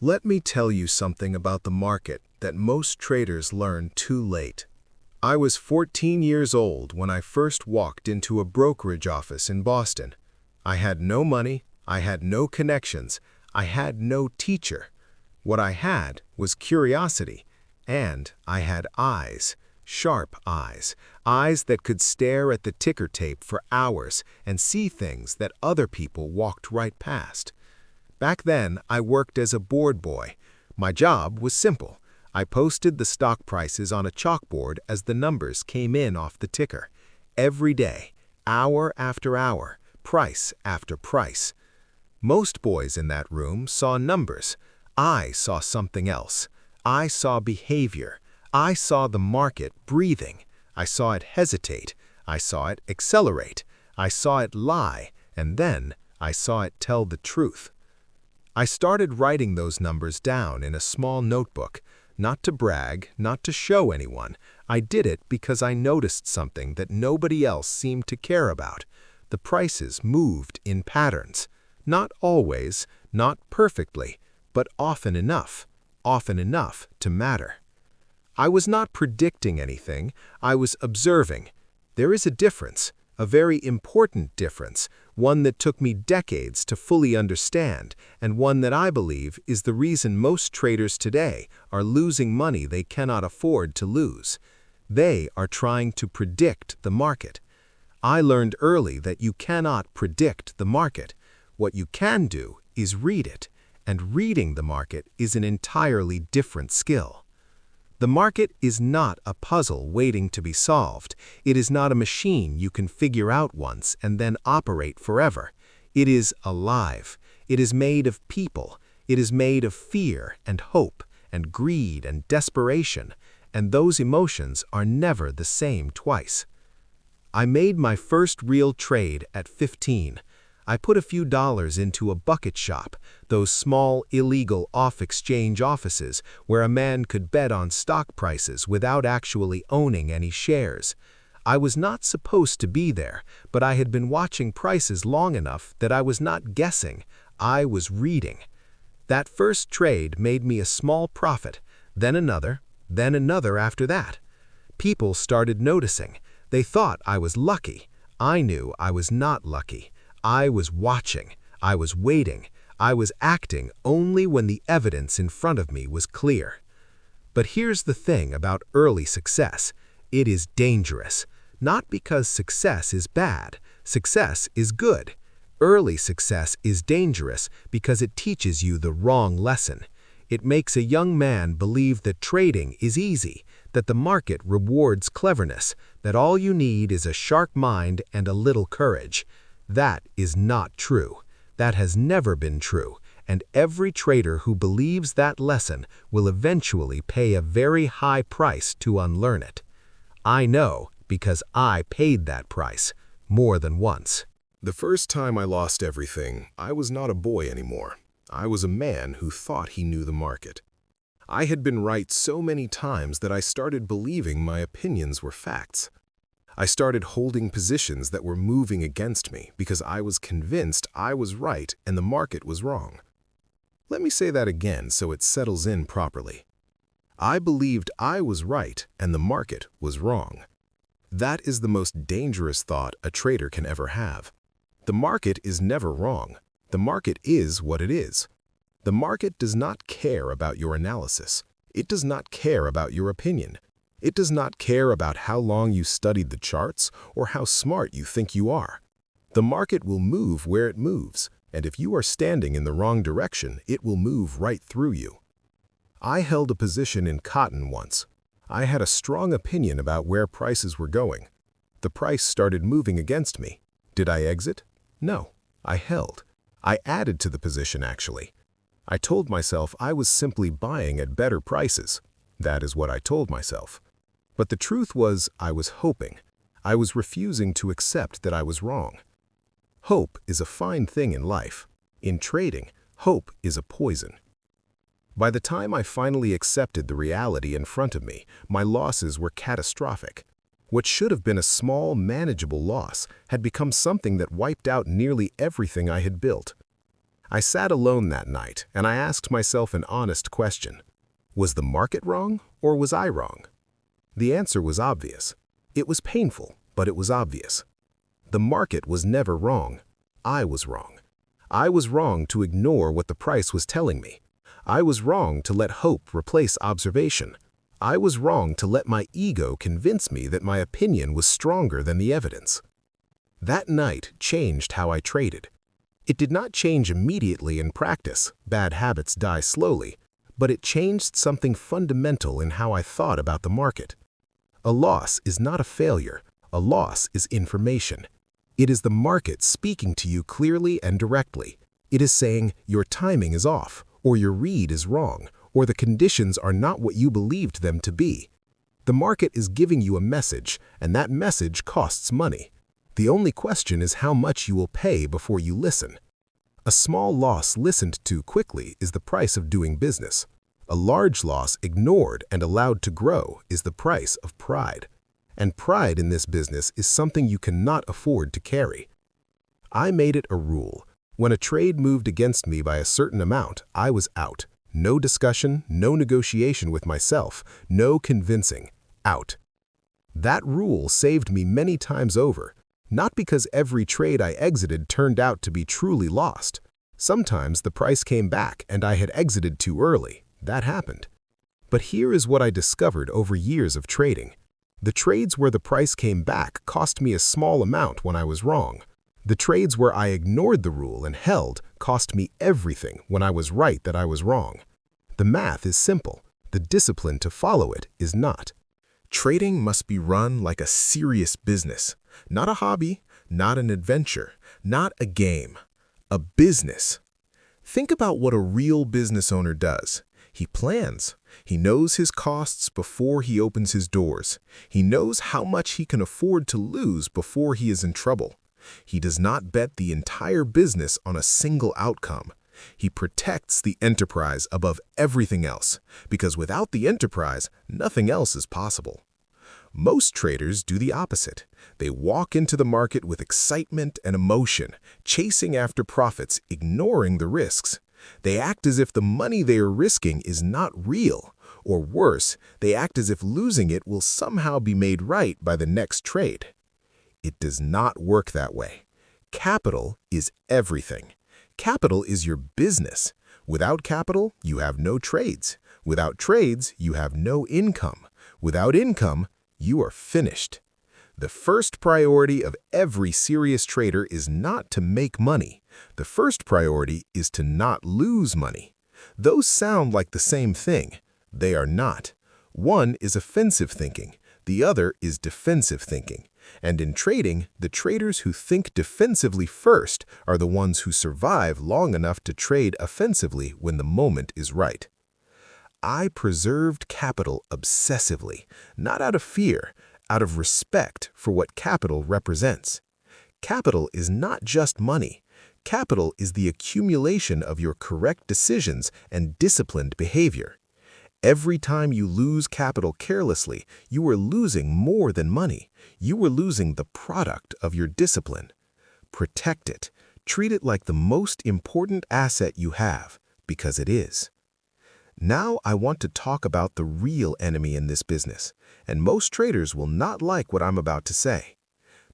Let me tell you something about the market that most traders learn too late. I was 14 years old when I first walked into a brokerage office in Boston. I had no money, I had no connections, I had no teacher. What I had was curiosity, and I had eyes, sharp eyes, eyes that could stare at the ticker tape for hours and see things that other people walked right past. Back then, I worked as a board boy. My job was simple. I posted the stock prices on a chalkboard as the numbers came in off the ticker. Every day, hour after hour, price after price. Most boys in that room saw numbers. I saw something else. I saw behavior. I saw the market breathing. I saw it hesitate. I saw it accelerate. I saw it lie, and then I saw it tell the truth. I started writing those numbers down in a small notebook, not to brag, not to show anyone. I did it because I noticed something that nobody else seemed to care about. The prices moved in patterns. Not always, not perfectly, but often enough to matter. I was not predicting anything, I was observing. There is a difference, a very important difference, one that took me decades to fully understand, and one that I believe is the reason most traders today are losing money they cannot afford to lose. They are trying to predict the market. I learned early that you cannot predict the market. What you can do is read it, and reading the market is an entirely different skill. The market is not a puzzle waiting to be solved. It is not a machine you can figure out once and then operate forever. It is alive. It is made of people. It is made of fear and hope and greed and desperation, and those emotions are never the same twice. I made my first real trade at 15. I put a few dollars into a bucket shop, those small, illegal off-exchange offices where a man could bet on stock prices without actually owning any shares. I was not supposed to be there, but I had been watching prices long enough that I was not guessing, I was reading. That first trade made me a small profit, then another after that. People started noticing. They thought I was lucky. I knew I was not lucky. I was watching, I was waiting, I was acting only when the evidence in front of me was clear. But here's the thing about early success. It is dangerous. Not because success is bad. Success is good. Early success is dangerous because it teaches you the wrong lesson. It makes a young man believe that trading is easy, that the market rewards cleverness, that all you need is a sharp mind and a little courage. That is not true. That has never been true, and every trader who believes that lesson will eventually pay a very high price to unlearn it. I know because I paid that price more than once. The first time I lost everything, I was not a boy anymore. I was a man who thought he knew the market. I had been right so many times that I started believing my opinions were facts. I started holding positions that were moving against me because I was convinced I was right and the market was wrong. Let me say that again so it settles in properly. I believed I was right and the market was wrong. That is the most dangerous thought a trader can ever have. The market is never wrong. The market is what it is. The market does not care about your analysis. It does not care about your opinion. It does not care about how long you studied the charts or how smart you think you are. The market will move where it moves, and if you are standing in the wrong direction, it will move right through you. I held a position in cotton once. I had a strong opinion about where prices were going. The price started moving against me. Did I exit? No, I held. I added to the position actually. I told myself I was simply buying at better prices. That is what I told myself. But the truth was I was hoping. I was refusing to accept that I was wrong. Hope is a fine thing in life. In trading, hope is a poison. By the time I finally accepted the reality in front of me, my losses were catastrophic. What should have been a small, manageable loss had become something that wiped out nearly everything I had built. I sat alone that night, and I asked myself an honest question. Was the market wrong, or was I wrong? The answer was obvious. It was painful, but it was obvious. The market was never wrong. I was wrong. I was wrong to ignore what the price was telling me. I was wrong to let hope replace observation. I was wrong to let my ego convince me that my opinion was stronger than the evidence. That night changed how I traded. It did not change immediately in practice, bad habits die slowly, but it changed something fundamental in how I thought about the market. A loss is not a failure, a loss is information. It is the market speaking to you clearly and directly. It is saying your timing is off, or your read is wrong, or the conditions are not what you believed them to be. The market is giving you a message, and that message costs money. The only question is how much you will pay before you listen. A small loss listened to quickly is the price of doing business. A large loss ignored and allowed to grow is the price of pride. And pride in this business is something you cannot afford to carry. I made it a rule. When a trade moved against me by a certain amount, I was out. No discussion, no negotiation with myself, no convincing. Out. That rule saved me many times over. Not because every trade I exited turned out to be truly lost. Sometimes the price came back and I had exited too early. That happened. But here is what I discovered over years of trading. The trades where the price came back cost me a small amount when I was wrong. The trades where I ignored the rule and held cost me everything when I was right that I was wrong. The math is simple. The discipline to follow it is not. Trading must be run like a serious business, not a hobby, not an adventure, not a game, a business. Think about what a real business owner does. He plans. He knows his costs before he opens his doors. He knows how much he can afford to lose before he is in trouble. He does not bet the entire business on a single outcome. He protects the enterprise above everything else, because without the enterprise, nothing else is possible. Most traders do the opposite. They walk into the market with excitement and emotion, chasing after profits, ignoring the risks. They act as if the money they are risking is not real, or worse, they act as if losing it will somehow be made right by the next trade. It does not work that way. Capital is everything. Capital is your business. Without capital, you have no trades. Without trades, you have no income. Without income, you are finished. The first priority of every serious trader is not to make money. The first priority is to not lose money. Those sound like the same thing. They are not. One is offensive thinking. The other is defensive thinking. And in trading, the traders who think defensively first are the ones who survive long enough to trade offensively when the moment is right. I preserved capital obsessively, not out of fear, out of respect for what capital represents. Capital is not just money. Capital is the accumulation of your correct decisions and disciplined behavior. Every time you lose capital carelessly, you are losing more than money. You are losing the product of your discipline. Protect it. Treat it like the most important asset you have, because it is. Now I want to talk about the real enemy in this business, and most traders will not like what I'm about to say.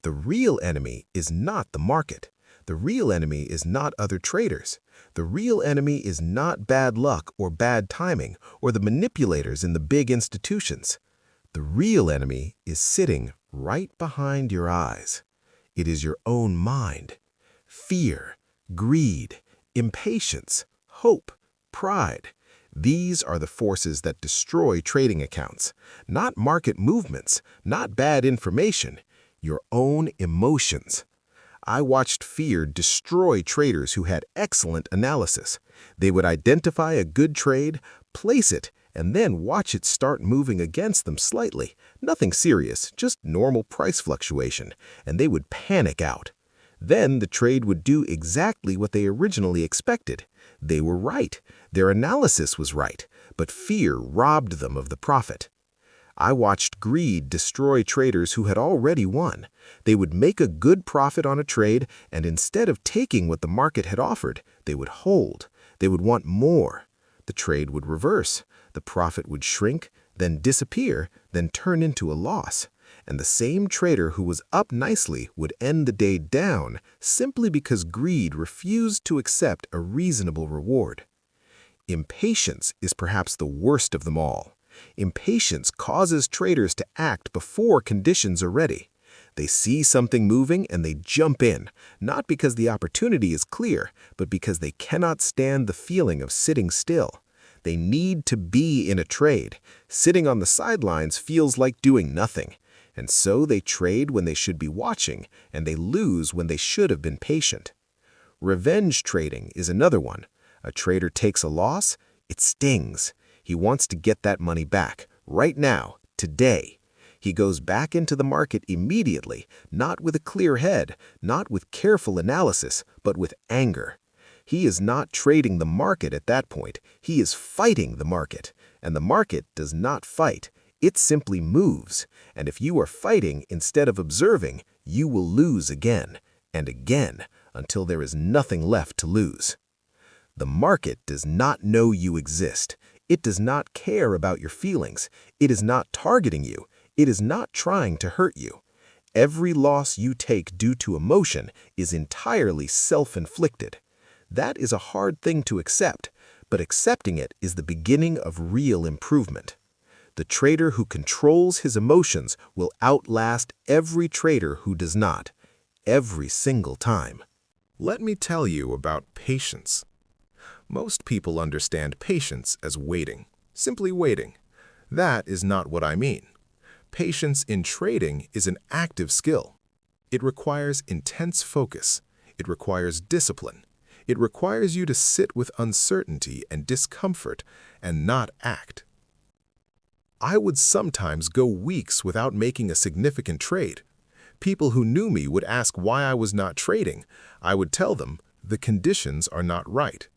The real enemy is not the market. The real enemy is not other traders. The real enemy is not bad luck or bad timing or the manipulators in the big institutions. The real enemy is sitting right behind your eyes. It is your own mind. Fear, greed, impatience, hope, pride. These are the forces that destroy trading accounts, not market movements, not bad information, your own emotions. I watched fear destroy traders who had excellent analysis. They would identify a good trade, place it, and then watch it start moving against them slightly. Nothing serious, just normal price fluctuation, and they would panic out. Then the trade would do exactly what they originally expected. They were right. Their analysis was right, but fear robbed them of the profit. I watched greed destroy traders who had already won. They would make a good profit on a trade, and instead of taking what the market had offered, they would hold. They would want more. The trade would reverse. The profit would shrink, then disappear, then turn into a loss. And the same trader who was up nicely would end the day down simply because greed refused to accept a reasonable reward. Impatience is perhaps the worst of them all. Impatience causes traders to act before conditions are ready. They see something moving and they jump in, not because the opportunity is clear, but because they cannot stand the feeling of sitting still. They need to be in a trade. Sitting on the sidelines feels like doing nothing. And so they trade when they should be watching, and they lose when they should have been patient. Revenge trading is another one. A trader takes a loss, it stings. He wants to get that money back, right now, today. He goes back into the market immediately, not with a clear head, not with careful analysis, but with anger. He is not trading the market at that point. He is fighting the market. And the market does not fight. It simply moves. And if you are fighting instead of observing, you will lose again and again until there is nothing left to lose. The market does not know you exist. It does not care about your feelings. It is not targeting you. It is not trying to hurt you. Every loss you take due to emotion is entirely self-inflicted. That is a hard thing to accept, but accepting it is the beginning of real improvement. The trader who controls his emotions will outlast every trader who does not, every single time. Let me tell you about patience. Most people understand patience as waiting, simply waiting. That is not what I mean. Patience in trading is an active skill. It requires intense focus. It requires discipline. It requires you to sit with uncertainty and discomfort and not act. I would sometimes go weeks without making a significant trade. People who knew me would ask why I was not trading. I would tell them, the conditions are not right.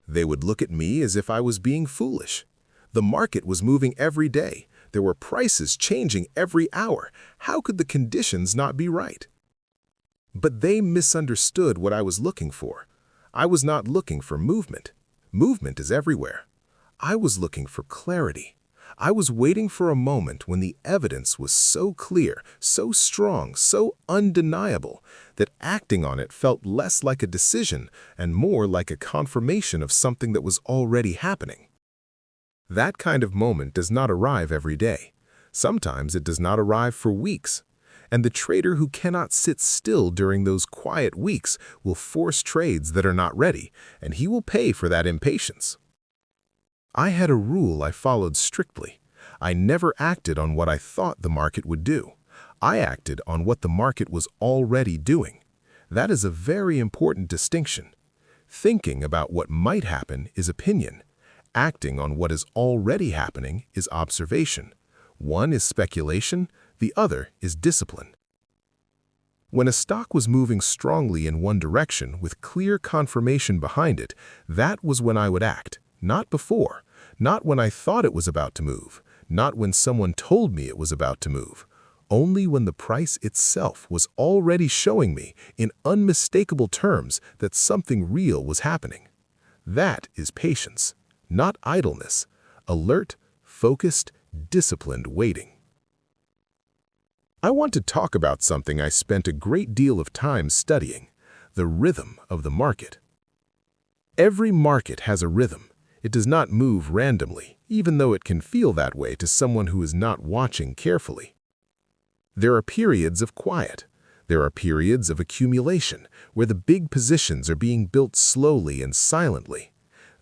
They would look at me as if I was being foolish. The market was moving every day. There were prices changing every hour. How could the conditions not be right? But they misunderstood what I was looking for. I was not looking for movement. Movement is everywhere. I was looking for clarity. I was waiting for a moment when the evidence was so clear, so strong, so undeniable, that acting on it felt less like a decision and more like a confirmation of something that was already happening. That kind of moment does not arrive every day. Sometimes it does not arrive for weeks. And the trader who cannot sit still during those quiet weeks will force trades that are not ready, and he will pay for that impatience. I had a rule I followed strictly. I never acted on what I thought the market would do. I acted on what the market was already doing. That is a very important distinction. Thinking about what might happen is opinion. Acting on what is already happening is observation. One is speculation, the other is discipline. When a stock was moving strongly in one direction with clear confirmation behind it, that was when I would act, not before, not when I thought it was about to move, not when someone told me it was about to move, only when the price itself was already showing me in unmistakable terms that something real was happening. That is patience, not idleness, alert, focused, disciplined waiting. I want to talk about something I spent a great deal of time studying, the rhythm of the market. Every market has a rhythm. It does not move randomly, even though it can feel that way to someone who is not watching carefully. There are periods of quiet. There are periods of accumulation, where the big positions are being built slowly and silently.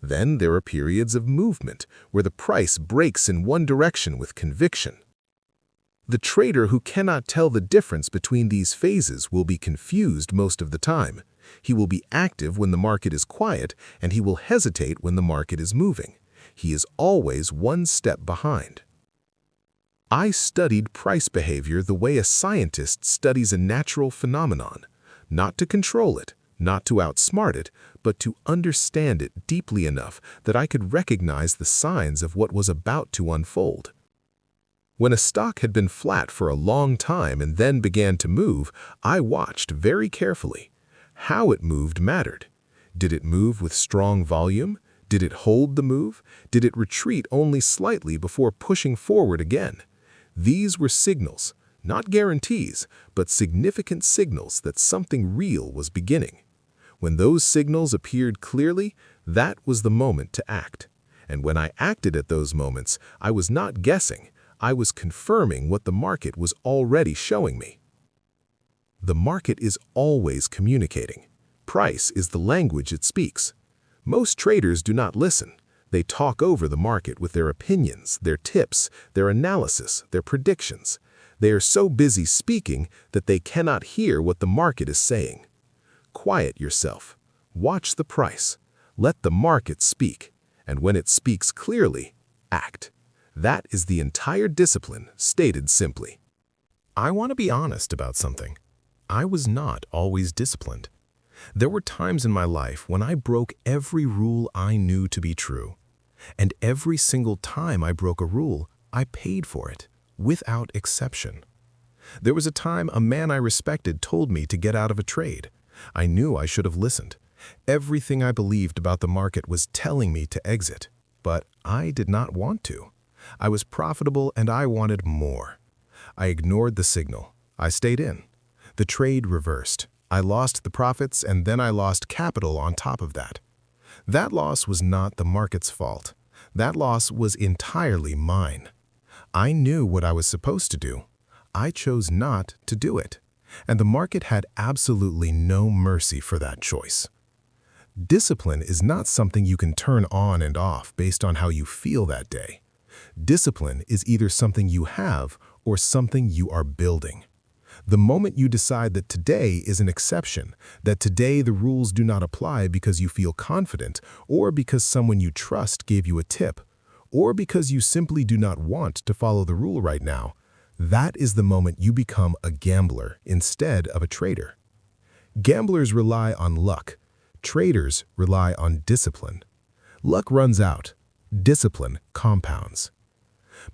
Then there are periods of movement, where the price breaks in one direction with conviction. The trader who cannot tell the difference between these phases will be confused most of the time. He will be active when the market is quiet, and he will hesitate when the market is moving. He is always one step behind. I studied price behavior the way a scientist studies a natural phenomenon, not to control it, not to outsmart it, but to understand it deeply enough that I could recognize the signs of what was about to unfold. When a stock had been flat for a long time and then began to move, I watched very carefully. How it moved mattered. Did it move with strong volume? Did it hold the move? Did it retreat only slightly before pushing forward again? These were signals, not guarantees, but significant signals that something real was beginning. When those signals appeared clearly, that was the moment to act. And when I acted at those moments, I was not guessing. I was confirming what the market was already showing me. The market is always communicating. Price is the language it speaks. Most traders do not listen. They talk over the market with their opinions, their tips, their analysis, their predictions. They are so busy speaking that they cannot hear what the market is saying. Quiet yourself. Watch the price. Let the market speak. And when it speaks clearly, act. That is the entire discipline, stated simply. I want to be honest about something. I was not always disciplined. There were times in my life when I broke every rule I knew to be true. And every single time I broke a rule, I paid for it, without exception. There was a time a man I respected told me to get out of a trade. I knew I should have listened. Everything I believed about the market was telling me to exit, but I did not want to. I was profitable and I wanted more. I ignored the signal. I stayed in. The trade reversed. I lost the profits and then I lost capital on top of that. That loss was not the market's fault. That loss was entirely mine. I knew what I was supposed to do. I chose not to do it. And the market had absolutely no mercy for that choice. Discipline is not something you can turn on and off based on how you feel that day. Discipline is either something you have or something you are building. The moment you decide that today is an exception, that today the rules do not apply because you feel confident, or because someone you trust gave you a tip, or because you simply do not want to follow the rule right now, that is the moment you become a gambler instead of a trader. Gamblers rely on luck. Traders rely on discipline. Luck runs out. Discipline compounds.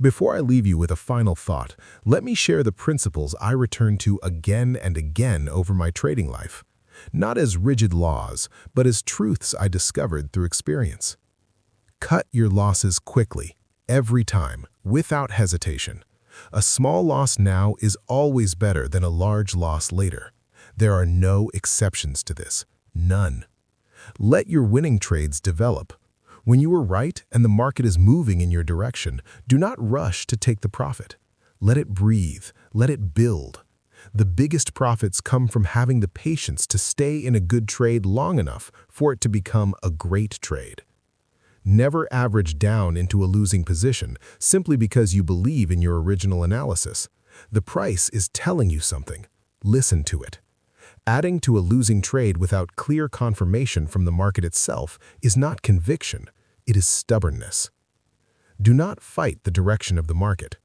Before I leave you with a final thought, let me share the principles I return to again and again over my trading life, not as rigid laws, but as truths I discovered through experience. Cut your losses quickly, every time, without hesitation. A small loss now is always better than a large loss later. There are no exceptions to this, none. Let your winning trades develop. When you are right and the market is moving in your direction, do not rush to take the profit. Let it breathe, let it build. The biggest profits come from having the patience to stay in a good trade long enough for it to become a great trade. Never average down into a losing position simply because you believe in your original analysis. The price is telling you something. Listen to it. Adding to a losing trade without clear confirmation from the market itself is not conviction, it is stubbornness. Do not fight the direction of the market.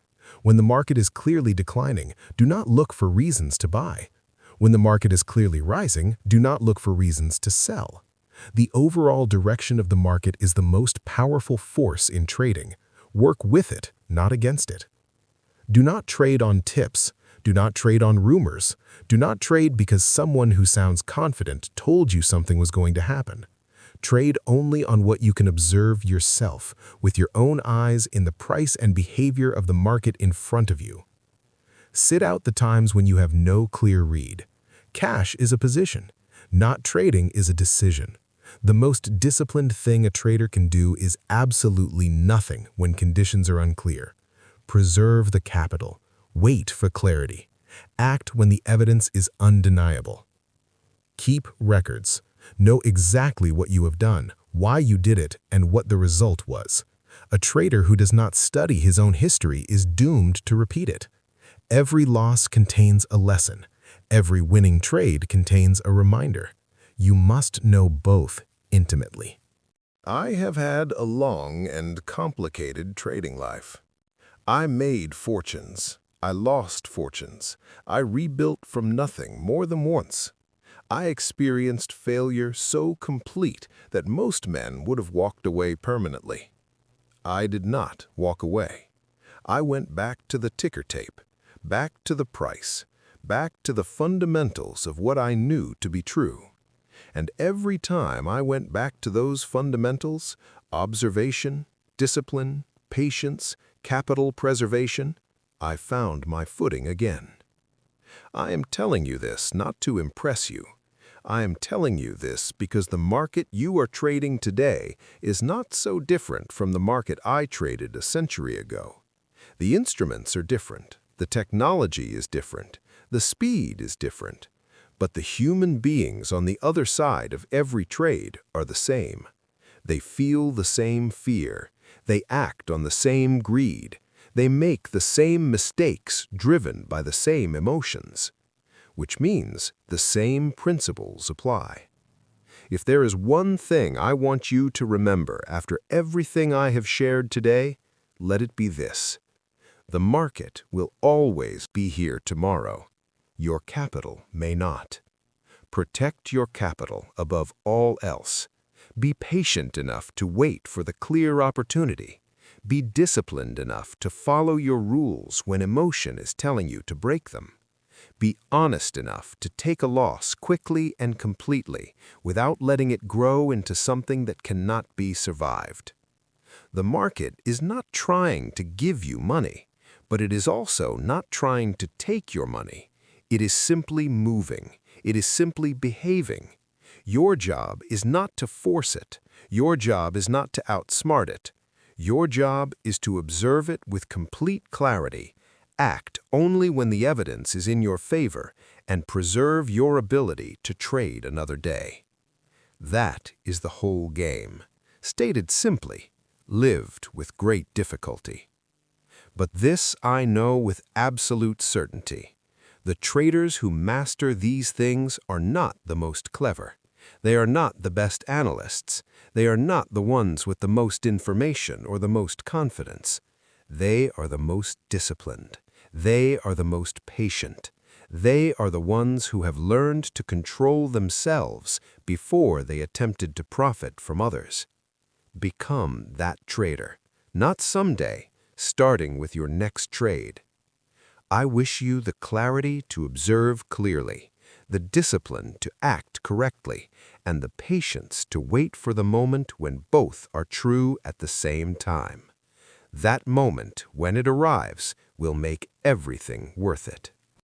When the market is clearly declining, do not look for reasons to buy. When the market is clearly rising, do not look for reasons to sell. The overall direction of the market is the most powerful force in trading. Work with it, not against it. Do not trade on tips. Do not trade on rumors. Do not trade because someone who sounds confident told you something was going to happen. Trade only on what you can observe yourself, with your own eyes in the price and behavior of the market in front of you. Sit out the times when you have no clear read. Cash is a position. Not trading is a decision. The most disciplined thing a trader can do is absolutely nothing when conditions are unclear. Preserve the capital. Wait for clarity. Act when the evidence is undeniable. Keep records. Know exactly what you have done, why you did it, and what the result was. A trader who does not study his own history is doomed to repeat it. Every loss contains a lesson. Every winning trade contains a reminder. You must know both intimately. I have had a long and complicated trading life. I made fortunes. I lost fortunes. I rebuilt from nothing more than once. I experienced failure so complete that most men would have walked away permanently. I did not walk away. I went back to the ticker tape, back to the price, back to the fundamentals of what I knew to be true. And every time I went back to those fundamentals, observation, discipline, patience, capital preservation, I found my footing again. I am telling you this not to impress you. I am telling you this because the market you are trading today is not so different from the market I traded a century ago. The instruments are different, the technology is different, the speed is different, but the human beings on the other side of every trade are the same. They feel the same fear, they act on the same greed, they make the same mistakes driven by the same emotions, which means the same principles apply. If there is one thing I want you to remember after everything I have shared today, let it be this. The market will always be here tomorrow. Your capital may not. Protect your capital above all else. Be patient enough to wait for the clear opportunity. Be disciplined enough to follow your rules when emotion is telling you to break them. Be honest enough to take a loss quickly and completely without letting it grow into something that cannot be survived. The market is not trying to give you money, but it is also not trying to take your money. It is simply moving. It is simply behaving. Your job is not to force it. Your job is not to outsmart it. Your job is to observe it with complete clarity, act only when the evidence is in your favor, and preserve your ability to trade another day. That is the whole game. Stated simply, lived with great difficulty. But this I know with absolute certainty. The traders who master these things are not the most clever. They are not the best analysts. They are not the ones with the most information or the most confidence. They are the most disciplined. They are the most patient. They are the ones who have learned to control themselves before they attempted to profit from others. Become that trader, not someday, starting with your next trade. I wish you the clarity to observe clearly, the discipline to act correctly, and the patience to wait for the moment when both are true at the same time. That moment, when it arrives, will make everything worth it.